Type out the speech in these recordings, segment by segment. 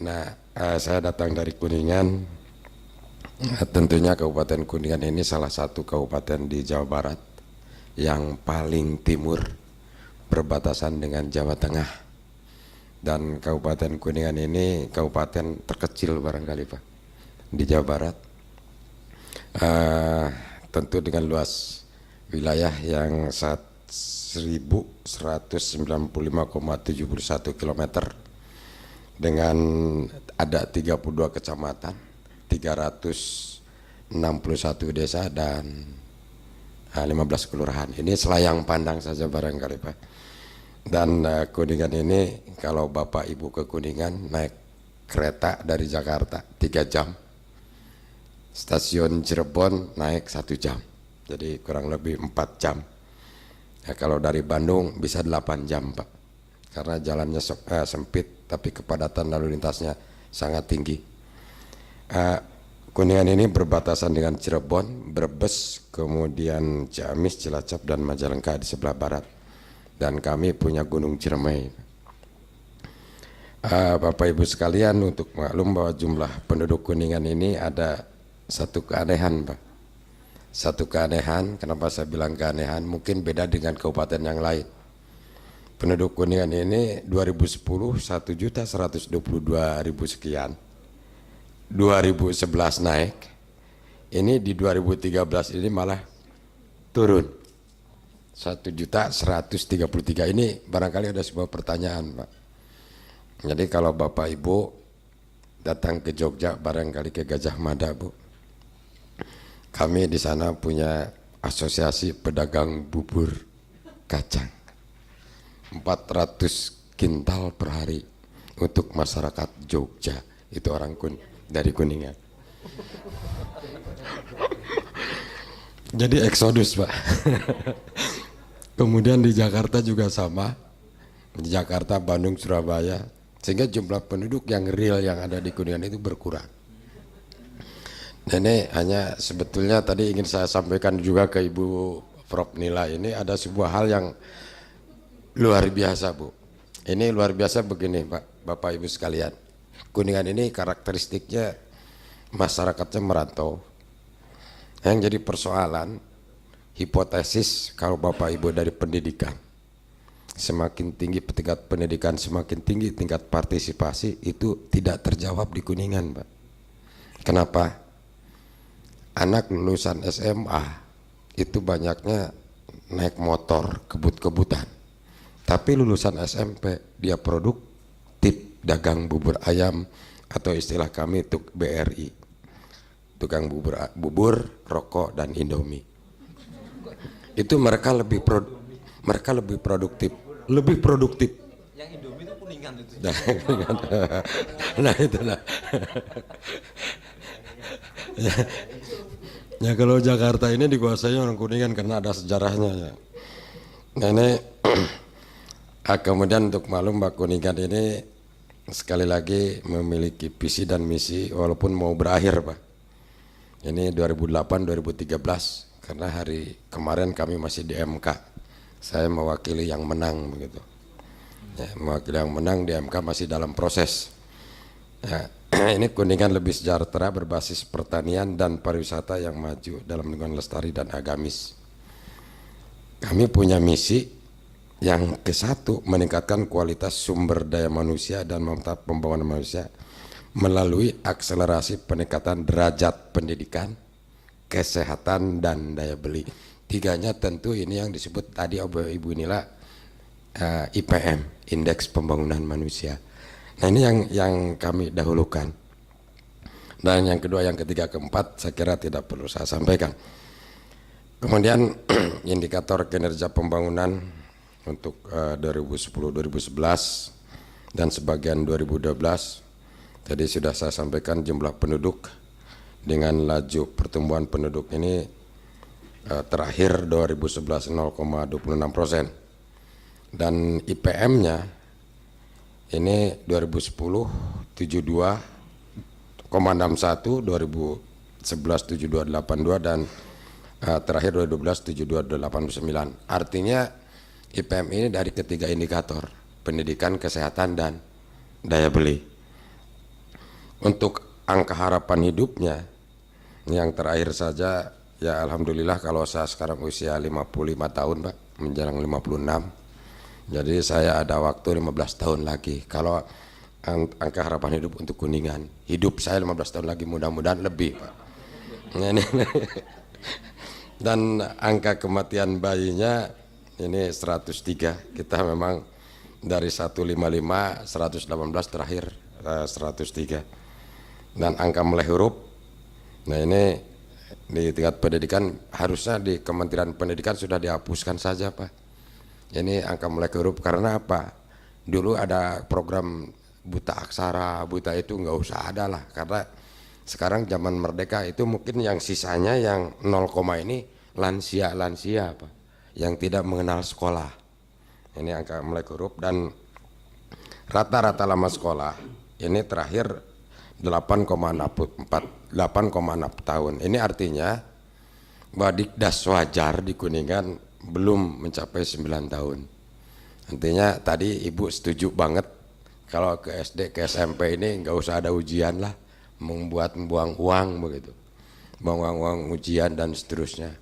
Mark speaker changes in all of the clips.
Speaker 1: Nah, saya datang dari Kuningan. Tentunya Kabupaten Kuningan ini salah satu kabupaten di Jawa Barat yang paling timur, berbatasan dengan Jawa Tengah. Dan Kabupaten Kuningan ini kabupaten terkecil barangkali Pak di Jawa Barat. Tentu dengan luas wilayah yang 1195,71 km dengan ada 32 kecamatan, 361 desa dan 15 kelurahan. Ini selayang pandang saja barangkali Pak. Dan Kuningan ini kalau Bapak Ibu ke Kuningan naik kereta dari Jakarta 3 jam, stasiun Cirebon naik 1 jam, jadi kurang lebih 4 jam. Ya, kalau dari Bandung bisa 8 jam Pak, karena jalannya sempit tapi kepadatan lalu lintasnya sangat tinggi. Kuningan ini berbatasan dengan Cirebon, Brebes, kemudian Ciamis, Cilacap dan Majalengka di sebelah barat, dan kami punya Gunung Ciremai. Bapak Ibu sekalian, untuk maklum bahwa jumlah penduduk Kuningan ini ada satu keanehan Pak. Satu keanehan, kenapa saya bilang keanehan, mungkin beda dengan kabupaten yang lain. Penduduk Kuningan ini 2010 1.122.000 sekian, 2011 naik, ini di 2013 ini malah turun 1.133.000. Ini barangkali ada sebuah pertanyaan Pak. Jadi kalau Bapak Ibu datang ke Jogja, barangkali ke Gajah Mada Bu, kami di sana punya asosiasi pedagang bubur kacang 400 kintal per hari untuk masyarakat Jogja, itu orang dari Kuningan. Jadi eksodus Pak. Kemudian di Jakarta juga sama, di Jakarta, Bandung, Surabaya, sehingga jumlah penduduk yang real yang ada di Kuningan itu berkurang. Ini hanya sebetulnya tadi ingin saya sampaikan juga ke Ibu Prof Nila, ini ada sebuah hal yang luar biasa Bu. Ini luar biasa begini Pak, Bapak Ibu sekalian. Kuningan ini karakteristiknya masyarakatnya merantau. Yang jadi persoalan, hipotesis kalau Bapak Ibu dari pendidikan, semakin tinggi tingkat pendidikan, semakin tinggi tingkat partisipasi, itu tidak terjawab di Kuningan Pak. Kenapa? Anak lulusan SMA itu banyaknya naik motor kebut-kebutan, tapi lulusan SMP dia produktif, dagang bubur ayam atau istilah kami itu BRI, tukang bubur, rokok dan Indomie. Itu mereka lebih produktif, lebih produktif.
Speaker 2: Yang Indomie itu Kuningan itu.
Speaker 1: Nah itulah. Ya kalau Jakarta ini dikuasai orang Kuningan karena ada sejarahnya ya. Nah ini kemudian untuk maklum Mbak, Kuningan ini sekali lagi memiliki visi dan misi walaupun mau berakhir Pak. Ini 2008-2013 karena hari kemarin kami masih di MK. Saya mewakili yang menang begitu. Ya, mewakili yang menang di MK masih dalam proses. Ya, ini Kuningan lebih sejahtera, berbasis pertanian dan pariwisata yang maju dalam lingkungan lestari dan agamis. Kami punya misi yang ke-1, meningkatkan kualitas sumber daya manusia dan memantap pembangunan manusia melalui akselerasi peningkatan derajat pendidikan, kesehatan dan daya beli. Tiganya tentu ini yang disebut tadi Ibu Nila, IPM, Indeks Pembangunan Manusia. Nah ini yang kami dahulukan. Dan yang kedua, yang ketiga, keempat saya kira tidak perlu saya sampaikan. Kemudian indikator kinerja pembangunan untuk 2010-2011 dan sebagian 2012 tadi sudah saya sampaikan. Jumlah penduduk dengan laju pertumbuhan penduduk ini terakhir 2011 0,26%, dan IPM-nya ini 2010 72,61, 2011 72,82 dan terakhir 2012 72,89. Artinya IPM ini dari ketiga indikator, pendidikan, kesehatan dan daya beli. Untuk angka harapan hidupnya yang terakhir saja, ya alhamdulillah kalau saya sekarang usia 55 tahun Pak, menjelang 56. Jadi saya ada waktu 15 tahun lagi. Kalau angka harapan hidup untuk Kuningan, hidup saya 15 tahun lagi, mudah-mudahan lebih Pak. Dan angka kematian bayinya ini 103. Kita memang dari 155, 118 terakhir 103. Dan angka mulai huruf, nah ini di tingkat pendidikan harusnya di Kementerian Pendidikan sudah dihapuskan saja Pak. Ini angka mulai huruf karena apa? Dulu ada program buta aksara, buta itu nggak usah ada lah, karena sekarang zaman merdeka itu mungkin yang sisanya yang 0, ini lansia Pak, yang tidak mengenal sekolah. Ini angka mulai huruf dan rata-rata lama sekolah ini terakhir 8,6 tahun. Ini artinya bahwa Dikdas wajar di Kuningan belum mencapai 9 tahun. Artinya tadi Ibu setuju banget kalau ke SD ke SMP ini nggak usah ada ujian lah, buang uang begitu, buang uang ujian dan seterusnya.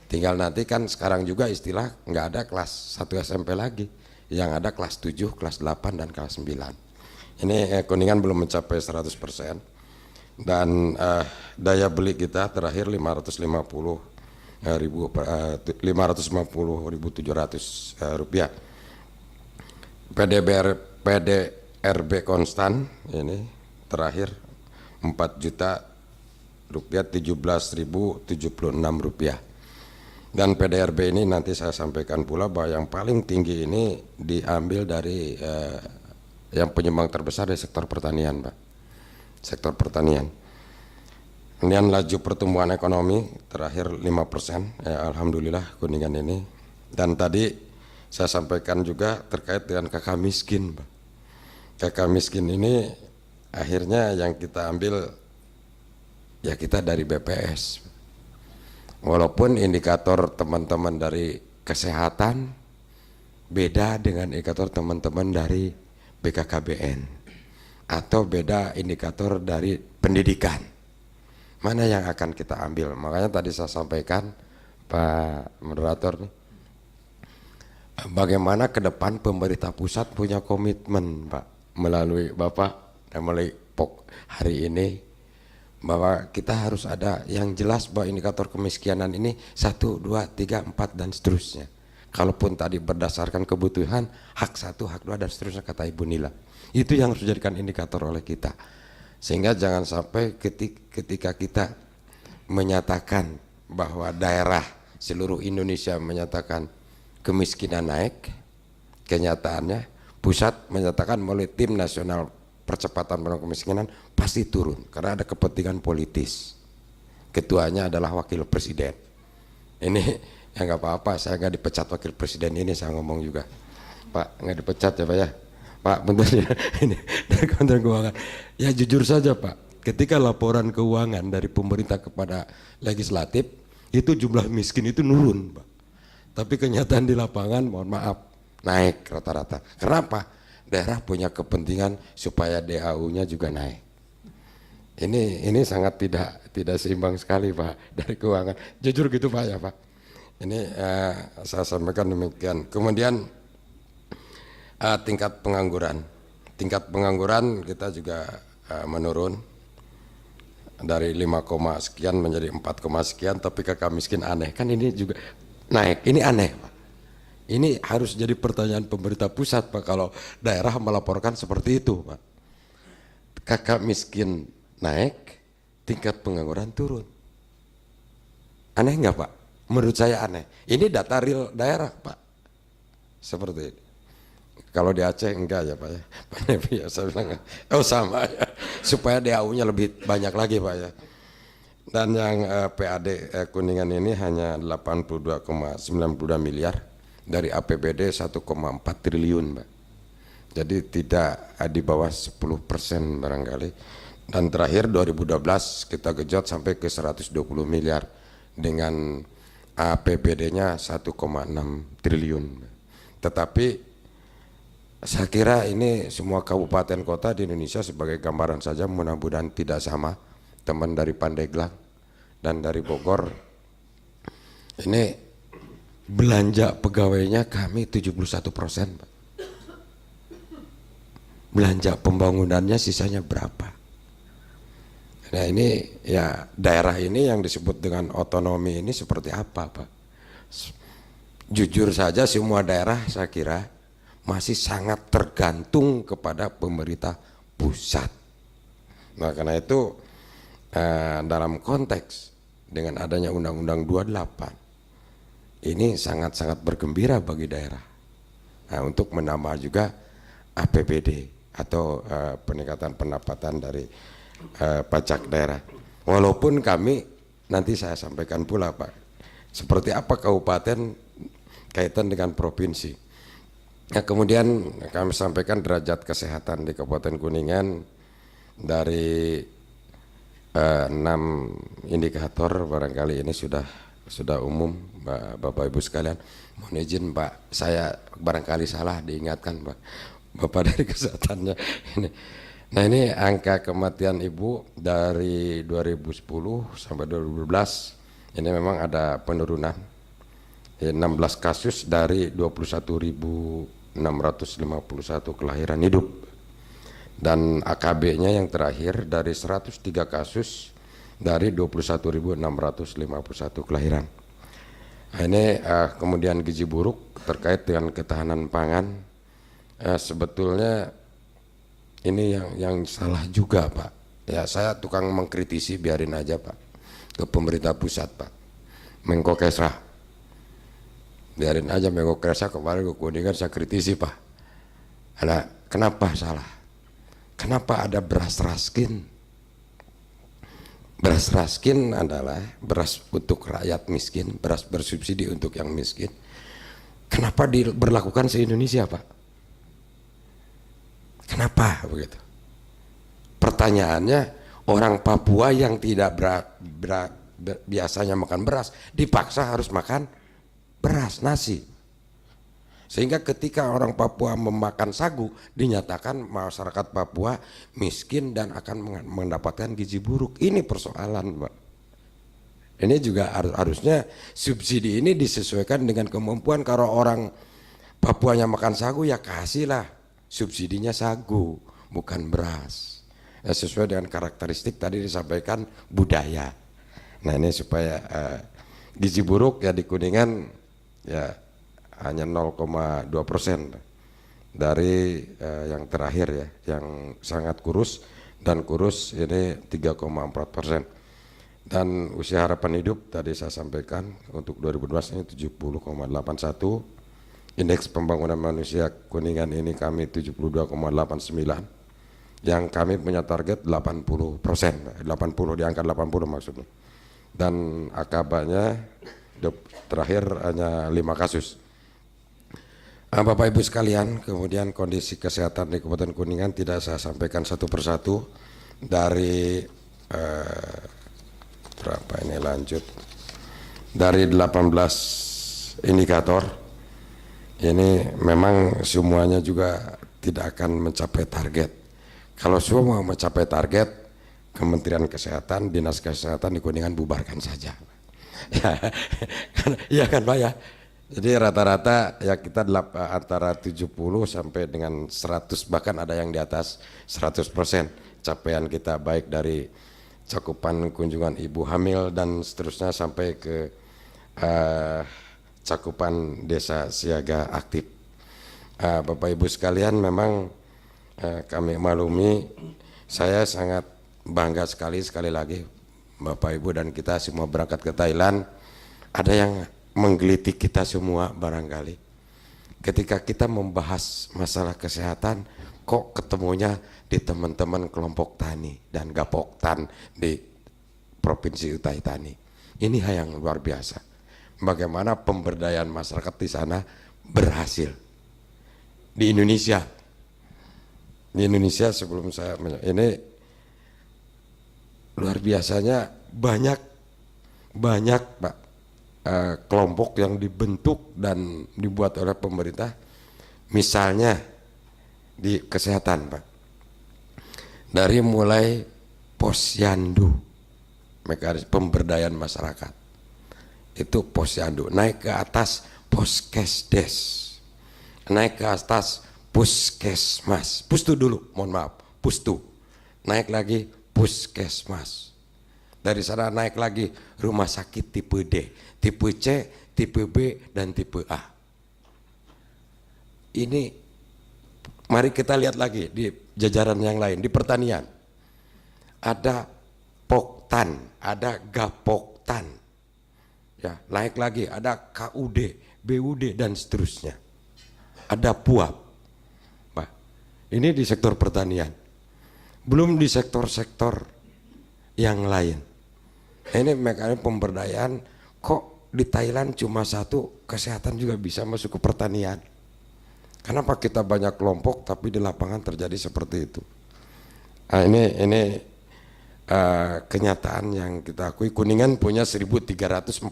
Speaker 1: Tinggal nanti kan sekarang juga istilah nggak ada kelas 1 SMP lagi, yang ada kelas 7, kelas 8 dan kelas 9. Ini Kuningan belum mencapai 100%. Dan daya beli kita terakhir 550.700 rupiah. PDRB konstan ini terakhir 4 juta rupiah 17.076 rupiah. Dan PDRB ini nanti saya sampaikan pula bahwa yang paling tinggi ini diambil dari yang penyumbang terbesar dari sektor pertanian Pak, sektor pertanian. Kemudian laju pertumbuhan ekonomi terakhir 5%, ya alhamdulillah Kuningan ini. Dan tadi saya sampaikan juga terkait dengan kakak miskin Pak. Kakak miskin ini akhirnya yang kita ambil ya kita dari BPS. Walaupun indikator teman-teman dari kesehatan beda dengan indikator teman-teman dari BKKBN atau beda indikator dari pendidikan, mana yang akan kita ambil. Makanya tadi saya sampaikan Pak Moderator, bagaimana ke depan pemerintah pusat punya komitmen Pak melalui Bapak dan melalui POK hari ini, bahwa kita harus ada yang jelas bahwa indikator kemiskinan ini 1, 2, 3, 4 dan seterusnya. Kalaupun tadi berdasarkan kebutuhan, hak 1, hak 2 dan seterusnya kata Ibu Nila, itu yang harus dijadikan indikator oleh kita. Sehingga jangan sampai ketika kita menyatakan bahwa daerah seluruh Indonesia menyatakan kemiskinan naik, kenyataannya pusat menyatakan melalui tim nasional percepatan penanganan kemiskinan pasti turun karena ada kepentingan politis. Ketuanya adalah wakil presiden. Ini ya nggak apa-apa, saya nggak dipecat wakil presiden ini, saya ngomong juga Pak, nggak dipecat ya Pak ya Pak, bentar ya ini dari Kementerian Keuangan ya. Jujur saja Pak, ketika laporan keuangan dari pemerintah kepada legislatif itu jumlah miskin itu nurun Pak, tapi kenyataan di lapangan mohon maaf naik rata-rata. Kenapa? Daerah punya kepentingan supaya DAU-nya juga naik. Ini sangat tidak seimbang sekali Pak dari keuangan, jujur gitu Pak ya Pak. Ini saya sampaikan demikian. Kemudian tingkat pengangguran kita juga menurun dari 5, sekian menjadi 4, sekian, tapi kakak miskin aneh kan ini juga naik. Ini aneh Pak. Ini harus jadi pertanyaan pemerintah pusat Pak, kalau daerah melaporkan seperti itu Pak. Kakak miskin naik, tingkat pengangguran turun. Aneh nggak Pak? Menurut saya aneh. Ini data real daerah Pak, seperti ini. Kalau di Aceh enggak ya Pak ya. Pak Nevi ya saya bilang, oh sama ya, supaya DAU-nya lebih banyak lagi Pak ya. Dan yang PAD Kuningan ini hanya 82,92 miliar dari APBD 1,4 triliun Pak. Jadi tidak di bawah 10% barangkali. Dan terakhir 2012 kita gejot sampai ke 120 miliar dengan APBD-nya 1,6 triliun. Tetapi Saya kira ini semua kabupaten kota di Indonesia sebagai gambaran saja, mudah-mudahan tidak sama. Teman dari Pandeglang dan dari Bogor, ini belanja pegawainya kami 71%, Pak. Belanja pembangunannya sisanya berapa? Nah ini ya daerah ini yang disebut dengan otonomi ini seperti apa, Pak? Jujur saja semua daerah saya kira masih sangat tergantung kepada pemerintah pusat. Nah karena itu dalam konteks dengan adanya Undang-Undang 28 ini sangat-sangat bergembira bagi daerah. Nah, untuk menambah juga APBD atau peningkatan pendapatan dari pajak daerah. Walaupun kami nanti saya sampaikan pula, Pak, seperti apa kabupaten kaitan dengan provinsi. Nah, kemudian kami sampaikan derajat kesehatan di Kabupaten Kuningan dari 6 indikator, barangkali ini sudah umum, Bapak Ibu sekalian. Mohon izin Pak, saya barangkali salah diingatkan Pak, Bapak dari kesehatannya ini. Nah ini angka kematian ibu dari 2010 sampai 2012 ini memang ada penurunan, 16 kasus dari 21.651 kelahiran hidup, dan AKB-nya yang terakhir dari 103 kasus dari 21.651 kelahiran. Nah, ini kemudian gizi buruk terkait dengan ketahanan pangan, sebetulnya ini yang salah juga Pak. Ya saya tukang mengkritisi, biarin aja Pak, ke pemerintah pusat Pak, Menko Kesra, biarin aja Menko Kesra. Kemarin ke Kuningan saya kritisi Pak, ada kenapa salah? Kenapa ada beras raskin? Beras raskin adalah beras untuk rakyat miskin, beras bersubsidi untuk yang miskin. Kenapa diberlakukan se-Indonesia Pak? Kenapa begitu? Pertanyaannya, orang Papua yang tidak biasanya makan beras dipaksa harus makan beras, nasi. Sehingga ketika orang Papua memakan sagu, dinyatakan masyarakat Papua miskin dan akan mendapatkan gizi buruk. Ini persoalan Pak. Ini juga harusnya subsidi ini disesuaikan dengan kemampuan. Kalau orang Papuanya makan sagu, ya kasihlah subsidinya sagu, bukan beras. Ya, sesuai dengan karakteristik tadi disampaikan budaya. Nah ini supaya gizi buruk ya di Kuningan ya hanya 0,2% dari yang terakhir ya, yang sangat kurus dan kurus ini 3,4%. Dan usia harapan hidup tadi saya sampaikan untuk 2012 ini 70,81. Indeks pembangunan manusia Kuningan ini kami 72,89. Yang kami punya target 80%, 80 di angka 80 maksudnya. Dan akabanya terakhir hanya 5 kasus. Bapak Ibu sekalian, kemudian kondisi kesehatan di Kabupaten Kuningan tidak saya sampaikan satu persatu dari berapa ini lanjut dari 18 indikator. Ini memang semuanya juga tidak akan mencapai target. Kalau semua mau mencapai target, Kementerian Kesehatan, Dinas Kesehatan di Kuningan bubarkan saja. Ya kan Pak ya. Jadi rata-rata ya kita antara 70 sampai dengan 100, bahkan ada yang di atas 100% capaian kita, baik dari cakupan kunjungan ibu hamil dan seterusnya sampai ke cakupan desa siaga aktif. Bapak Ibu sekalian, memang kami maklumi, saya sangat bangga sekali lagi Bapak Ibu dan kita semua berangkat ke Thailand. Ada yang menggelitik kita semua barangkali ketika kita membahas masalah kesehatan, kok ketemunya di teman-teman kelompok tani dan gapoktan di Provinsi Utai Tani. Ini hal yang luar biasa, bagaimana pemberdayaan masyarakat di sana berhasil. Di Indonesia sebelum saya ini luar biasanya banyak Pak kelompok yang dibentuk dan dibuat oleh pemerintah. Misalnya di kesehatan, Pak. Dari mulai posyandu, mekanisme pemberdayaan masyarakat, itu posyandu, naik ke atas poskesdes, naik ke atas puskesmas, pustu dulu, mohon maaf, pustu, naik lagi puskesmas, dari sana naik lagi rumah sakit tipe D, tipe C, tipe B, dan tipe A. Ini mari kita lihat lagi di jajaran yang lain, di pertanian ada Poktan, ada Gapoktan, ya, naik lagi ada KUD, BUD, dan seterusnya, ada PUAP. Bah, ini di sektor pertanian, belum di sektor-sektor yang lain. Ini mekanisme pemberdayaan. Kok di Thailand cuma satu, kesehatan juga bisa masuk ke pertanian? Kenapa kita banyak kelompok tapi di lapangan terjadi seperti itu? Nah, ini kenyataan yang kita akui. Kuningan punya 1342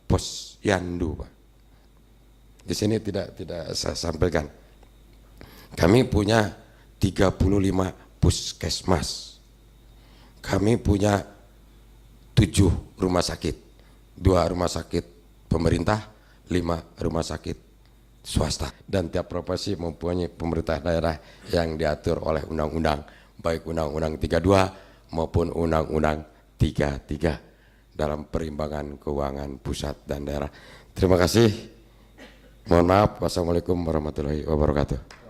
Speaker 1: posyandu, Pak. Di sini tidak saya sampaikan. Kami punya 35 puskesmas. Kami punya 7 rumah sakit, 2 rumah sakit pemerintah, 5 rumah sakit swasta, dan tiap provinsi mempunyai pemerintah daerah yang diatur oleh undang-undang, baik undang-undang 32 maupun undang-undang 33 dalam perimbangan keuangan pusat dan daerah. Terima kasih. Mohon maaf. Wassalamualaikum warahmatullahi wabarakatuh.